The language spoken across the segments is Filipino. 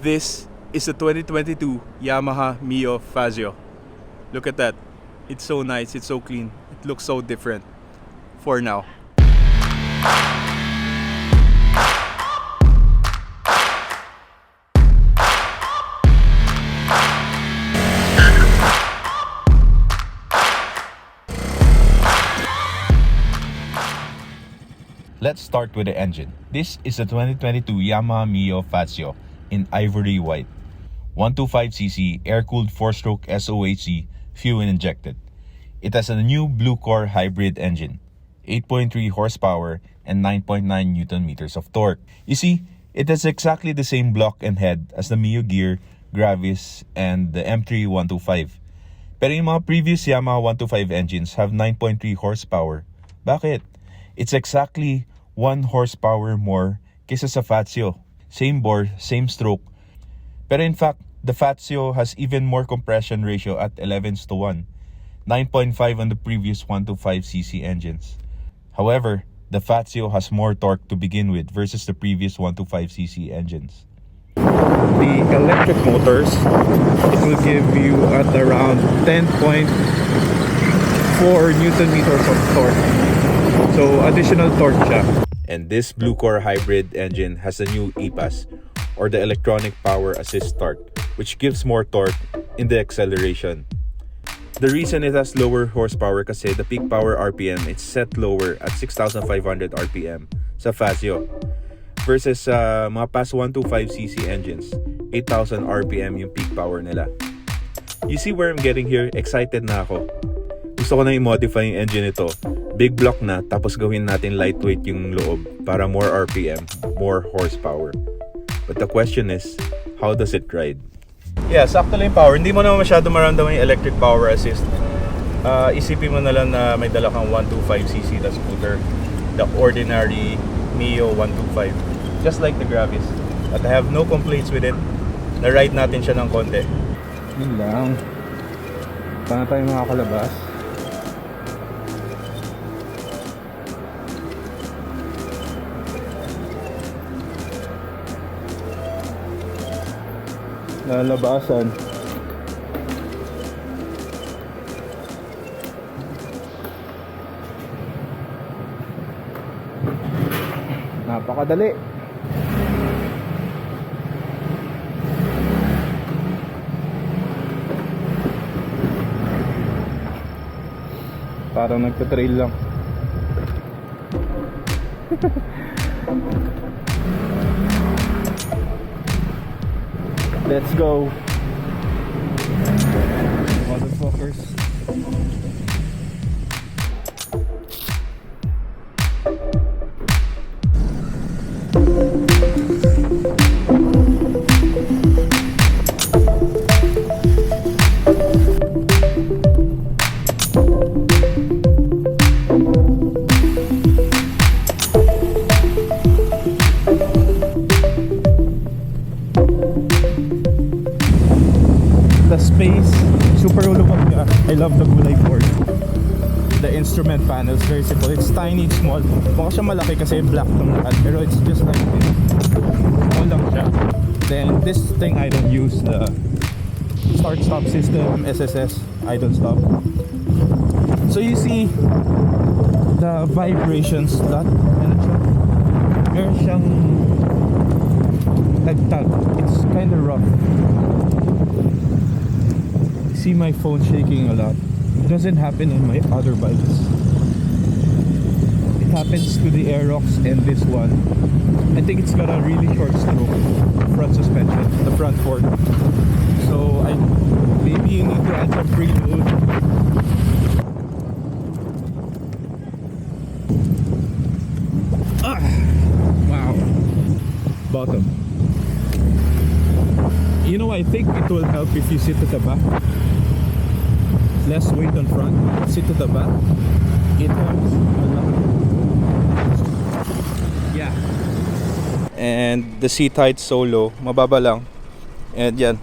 This is the 2022 Yamaha Mio Fazzio. Look at that. It's so nice, it's so clean. It looks so different for now. Let's start with the engine. This is the 2022 Yamaha Mio Fazzio in ivory white. 125cc air-cooled 4-stroke SOHC fuel injected. It has a new blue core hybrid engine, 8.3 horsepower and 9.9 Newton meters of torque. You see, it has exactly the same block and head as the Mio Gear, Gravis, and the M3 125. Pero yung mga previous Yamaha 125 engines have 9.3 horsepower. Bakit? It's exactly 1 horsepower more kaysa sa Fazzio. Same bore, same stroke. Pero in fact, the Fazzio has even more compression ratio at 11:1, 9.5 on the previous 125cc engines. However, the Fazzio has more torque to begin with versus the previous 125cc engines. The electric motors, it will give you at around 10.4 Newton meters of torque. So additional torque siya. And this blue core hybrid engine has a new EPAS, or the electronic power assist start, which gives more torque in the acceleration. The reason it has lower horsepower kasi the peak power RPM is set lower at 6,500 RPM sa Fazzio versus mga past 125cc engines, 8,000 RPM yung peak power nila. You see where I'm getting here? Excited na ako. Gusto ko na i-modify yung engine ito. Big block na, tapos gawin natin lightweight yung loob para more RPM, more horsepower. But the question is, how does it ride? Yeah, sakto lang yung power. Hindi mo naman masyado maramdaman yung electric power assist. Isipin mo na lang na may dala kang 125cc na scooter. The ordinary Mio 125. Just like the Gravis. At I have no complaints with it. Na-ride natin siya ng konti. Yun lang. Paano tayo makakalabas? Lalabasan. Napakadali. Parang nagta-trail lang. Let's go. Motherfuckers. The space, super ulubog niya. I love the gulay board. The instrument panel is very simple. It's tiny, it's small. Mukha siya malaki kasi black tong lahat, pero it's just like this. Small lang siya. Then this thing I don't use, the start-stop system, SSS, I don't stop. So you see the vibrations that meron siyang tag-tag. It's kind of rough. See my phone shaking a lot. It doesn't happen on my other bikes. It happens to the Aerox and this one. I think it's got a really short stroke front suspension, the front fork. So I maybe you need to add some preload. Wow. Bottom. You know, I think it will help if you sit at the back. Less weight on front, sit at the back. It helps a lot. Yeah. And the seat height so low, mababa lang. And yan,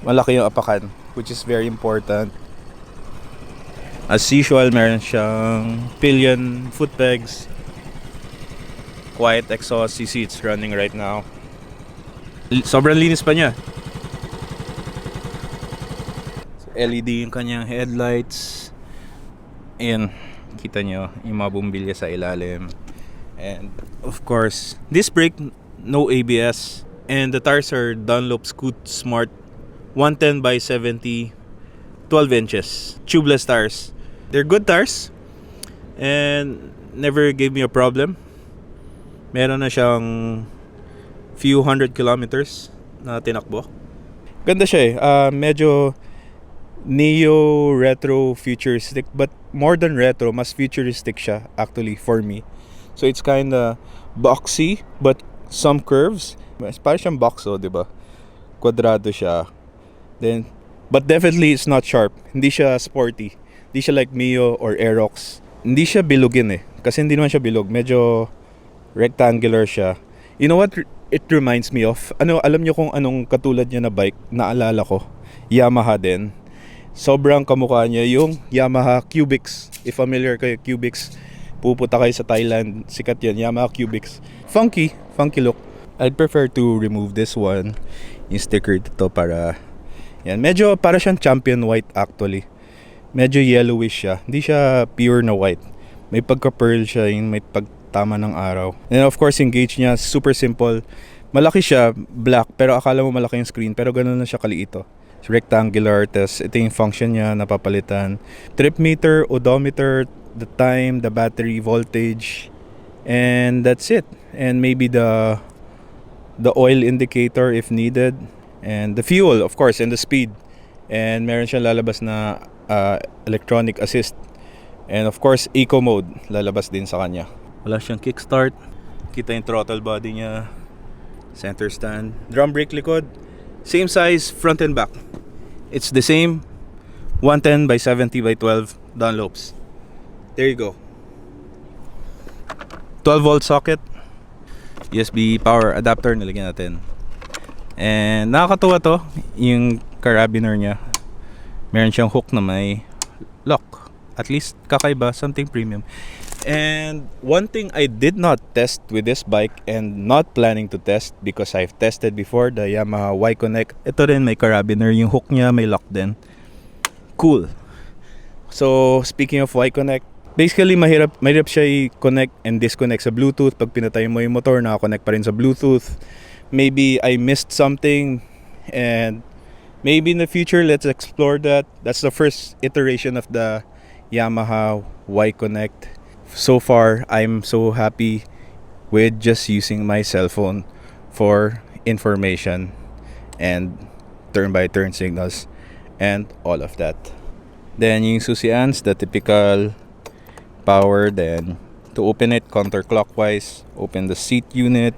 malaki yung apakan, which is very important. As usual, meron siyang pillion foot pegs, quiet exhaust. You see it's running right now. Sobrang linis pa niya. LED yung kanyang headlights. Ayan, kita nyo yung mga bumbilya sa ilalim. And of course, disc brake, no ABS. And the tires are Dunlop Scoot Smart 110 by 70, 12 inches. Tubeless tires. They're good tires. And never gave me a problem. Meron na siyang few hundred kilometers na tinakbo. Ganda siya eh. Medyo neo retro futuristic, but more than retro, mas futuristic siya actually for me. So it's kinda boxy but some curves. Parang siyang boxo, di ba? Kwadrado siya. Then but definitely it's not sharp. Hindi siya sporty. Hindi siya like Mio or Aerox. Hindi siya bilogin eh. Kasi hindi naman siya bilog. Medyo rectangular siya. You know what it reminds me of? Alam niyo kung anong katulad niya na bike? Naalala ko. Yamaha din. Sobrang kamukha niya yung Yamaha Cubics. If familiar kayo Cubics, pupunta kayo sa Thailand, sikat yan, Yamaha Cubics. Funky look. I'd prefer to remove this one, yung sticker dito para yan. Medyo para siyang champion white actually. Medyo yellowish siya. Hindi siya pure na white. May pagka-pearl siya, yung may pagtama ng araw. And of course, yung gauge niya super simple. Malaki siya, black, pero akala mo malaki yung screen, pero ganoon na siya kaliito. Rectangular, tas ito yung function niya napapalitan. Trip meter, odometer, the time, the battery voltage, and that's it. And maybe the oil indicator if needed, and the fuel of course, and the speed. And meron siyang lalabas na electronic assist, and of course eco mode lalabas din sa kanya. Wala siyang kickstart. Kita yung throttle body niya, center stand, drum brake likod, same size front and back. It's the same 110 by 70 by 12 Dunlops. There you go. 12 volt socket, USB power adapter nilagyan natin. And nakakatuwa to, yung carabiner niya. Meron siyang hook na may lock. At least kakaiba, something premium. And one thing I did not test with this bike and not planning to test because I've tested before, the Yamaha Y-Connect. Ito rin may carabiner, yung hook niya may lock din. Cool. So speaking of Y-Connect, basically mahirap siya i-connect and disconnect sa Bluetooth. Pag pinatay mo yung motor, naka-connect pa rin sa Bluetooth. Maybe I missed something, and maybe in the future let's explore that. That's the first iteration of the Yamaha Y-Connect. So far, I'm so happy with just using my cell phone for information and turn-by-turn signals and all of that. Then yung susians, the typical power. Then to open it counterclockwise, open the seat unit.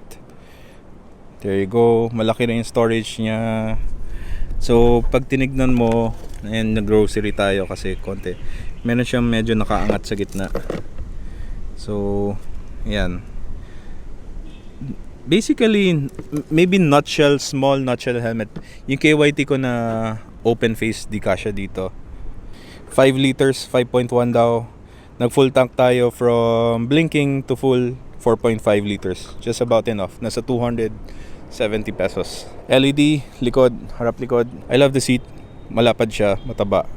There you go. Malaki na yung storage niya. So pag tinignan mo, and nag-grocery tayo kasi konti, meron siyang medyo nakaangat sa gitna. So, yan. Basically, maybe nutshell, small nutshell helmet. Yung KYT ko na open face, di kasya dito. 5 liters, 5.1 daw. Nag full tank tayo from blinking to full 4.5 liters. Just about enough. Nasa 270 pesos. LED, likod, harap likod. I love the seat. Malapad siya, mataba.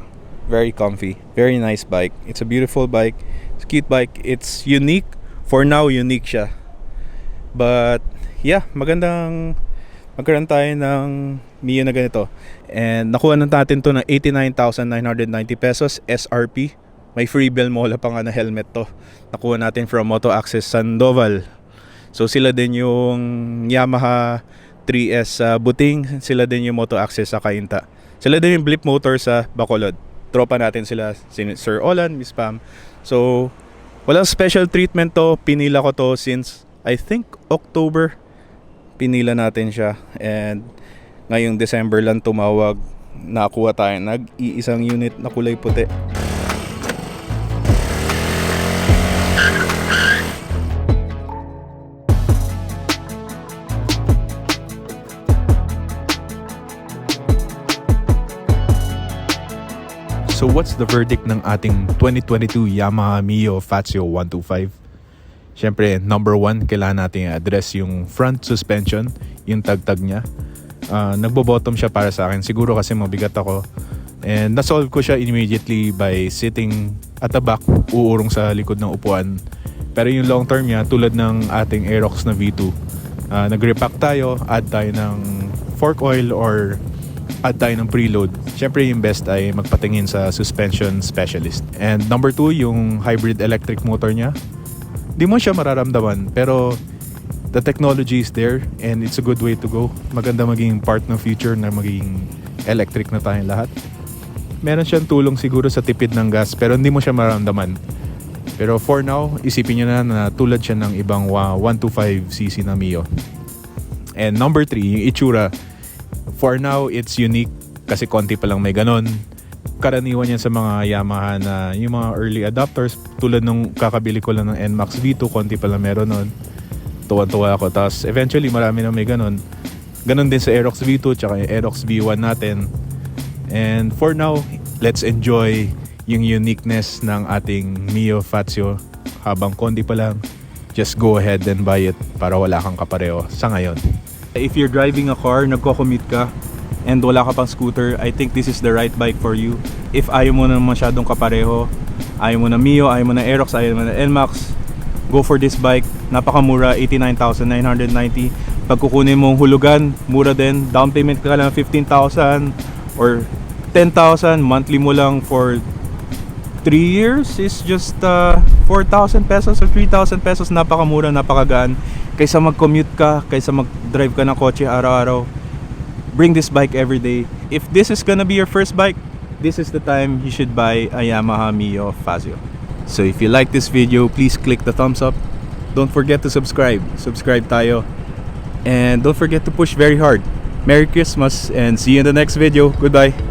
Very comfy. Very nice bike. It's a beautiful bike. It's a cute bike. It's unique. For now, unique siya. But yeah, magandang magkaroon tayo ng Mio na ganito. And nakuha na natin to ng 89,990 pesos SRP. May free bell mola pa nga na helmet to. Nakuha natin from Moto Access Sandoval. So sila din yung Yamaha 3S sa Buting. Sila din yung Moto Access sa Cainta. Sila din yung Blip Motor sa Bacolod. Tropa natin sila, si Sir Olan, Miss Pam. So walang special treatment to. Pinila ko to since I think October. Pinila natin siya. And ngayong December lang tumawag. Nakakuha tayo. Nag-iisang unit na kulay puti. So what's the verdict ng ating 2022 Yamaha Mio Fazzio 125? Siyempre, number one, kailangan natin i-address yung front suspension, yung tagtag niya. nagbo-bottom siya para sa akin. Siguro kasi mabigat ako. And nasolve ko siya immediately by sitting at the back, uurong sa likod ng upuan. Pero yung long term niya, tulad ng ating Aerox na V2, nag-repack tayo, add tayo ng fork oil or add tayo ng preload. Syempre yung best ay magpatingin sa suspension specialist. And number 2, yung hybrid electric motor niya. Di mo siya mararamdaman, pero the technology is there and it's a good way to go. Maganda maging part ng future na maging electric na tayong lahat. Meron siyang tulong siguro sa tipid ng gas pero hindi mo siya mararamdaman. Pero for now, isipin nyo na tulad siya ng ibang 125cc na Mio. And number 3, yung itsura. For now, it's unique kasi konti pa lang may ganon. Karaniwan yan sa mga Yamaha na yung mga early adopters. Tulad nung kakabili ko lang ng NMAX V2, konti pa lang meron nun. Tuwan-tuwa ako. Tapos eventually marami na may ganon. Ganon din sa Aerox V2 tsaka yung Aerox V1 natin. And for now, let's enjoy yung uniqueness ng ating Mio Fazzio. Habang konti pa lang, just go ahead and buy it para wala kang kapareho sa ngayon. If you're driving a car, nagko-commute ka, and wala ka pang scooter, I think this is the right bike for you. If ayaw mo na masyadong kapareho, ayaw mo na Mio, ayaw mo na Aerox, ayaw mo na NMAX, go for this bike. Napakamura, 89,990. Pag kukunin mong hulugan, mura din. Down payment ka lang 15,000 or 10,000. Monthly mo lang for 3 years is just 4,000 pesos or 3,000 pesos. Napakamura, napakagaan. Kaysa mag-commute ka, kaysa mag-drive ka ng kotse araw-araw, bring this bike every day. If this is gonna be your first bike, this is the time you should buy a Yamaha Mio Fazzio. So if you like this video, please click the thumbs up. Don't forget to subscribe. Subscribe tayo. And don't forget to push very hard. Merry Christmas and see you in the next video. Goodbye.